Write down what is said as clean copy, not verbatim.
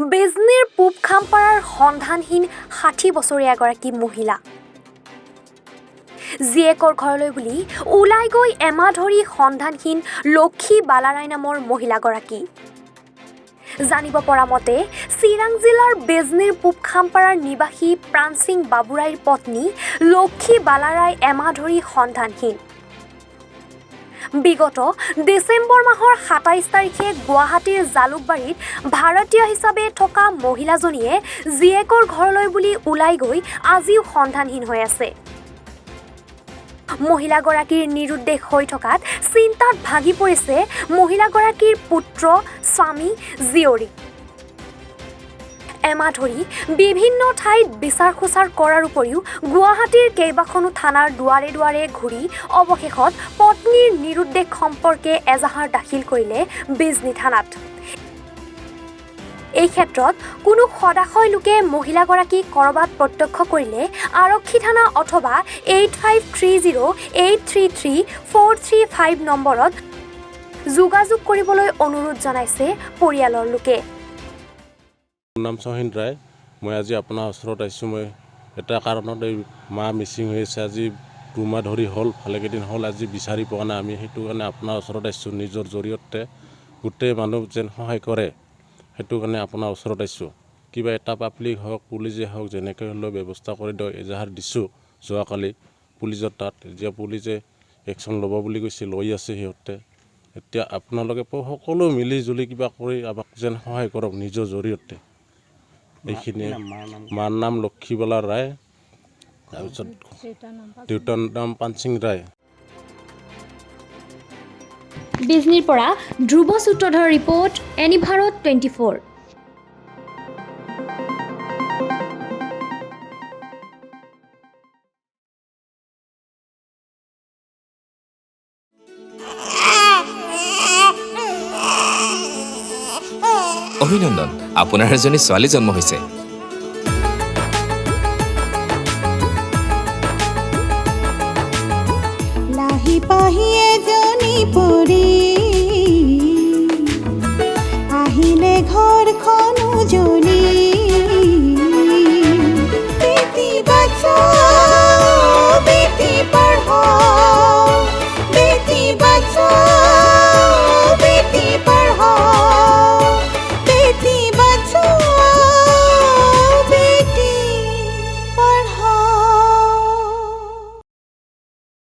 বেজনীৰ পূব খামপাৰাৰ সন্ধানহীন ৬০ বছৰীয়া এগৰাকী মহিলা জীয়েকৰ ঘৰলৈ বুলি ওলাই গৈ এমাহ ধৰি সন্ধানহীন লক্ষী বালাৰাই নামৰ মহিলাগৰাকী জানিব পৰা মতে চিৰাং জিলাৰ বেজনীৰ পূব খামপাৰাৰ নিবাসী প্ৰাণসিং বাবুৰাইৰ পত্নী লক্ষী বালাৰাই এমাহ ধৰি সন্ধানহীন বিগত ডিচেম্বৰ মাহৰ ২৭ তাৰিখে গুৱাহাটীৰ জালুকবাৰীত ভাৰতীয় হিচাপে থকা মহিলাজনীয়ে জীয়েকৰ ঘৰলৈ বুলি ওলাই গৈ আজিও সন্ধানহীন হৈ আছে মহিলাগৰাকীৰ নিৰুদ্দেশ হৈ থকাত চিন্তাত ভাগি পৰিছে মহিলাগৰাকীৰ পুত্ৰ স্বামী জীয়ৰী এমাহ ধৰি বিভিন্ন ঠাইত বিচাৰ খোচাৰ কৰাৰ উপৰিও গুৱাহাটীৰ কেইবাখনো থানাৰ দুৱাৰে দুৱাৰে ঘূৰি অৱশেষত পত্নীৰ নিৰুদ্দেশ সম্পৰ্কে এজাহাৰ দাখিল কৰিলে বিজনী থানাত এই ক্ষেত্ৰত কোনো সদাশয় লোকে মহিলাগৰাকীক কৰবাত প্ৰত্যক্ষ কৰিলে আৰক্ষী থানা অথবা 8530833435 নম্বৰত যোগাযোগ কৰিবলৈ অনুৰোধ জনাইছে পৰিয়ালৰ লোকে নাম চহিন ৰায় মই আজি আপোনাৰ ওচৰত আহিছোঁ মই এটা কাৰণত এই মা মিচিং হৈ আছে আজি 2 মাহ ধৰি হ'ল ভালেকেইদিন হ'ল আজি বিচাৰি পোৱা নাই আমি সেইটো কাৰণে আপোনাৰ ওচৰত আহিছোঁ নিজৰ জৰিয়তে গোটেই মানুহ যেন সহায় কৰে সেইটো কাৰণে আপোনাৰ ওচৰত আহিছোঁ কিবা এটা পাব্লিক হওক পুলিচে হওক যেনেকৈ হ'লেও ব্যৱস্থা কৰি দিয়ক এজাহাৰ দিছোঁ যোৱাকালি পুলিচৰ তাত এতিয়া পুলিচে একশ্যন ল'ব বুলি কৈছে লৈ আছে সিহঁতে এতিয়া আপোনালোকে সকলো মিলি জুলি কিবা কৰি আমাক যেন সহায় কৰক নিজৰ জৰিয়তে এইখিনি মাৰ নাম লক্ষীবালা ৰায় তাৰপিছত দেউতাৰ নাম পানসিং ৰায় বিজনীৰ পৰা ধ্ৰুৱ সূত্ৰধৰ ৰিপৰ্ট এনি ভাৰত 24 অভিনন্দন আপোনাৰ এজনী ছোৱালী জন্ম হৈছে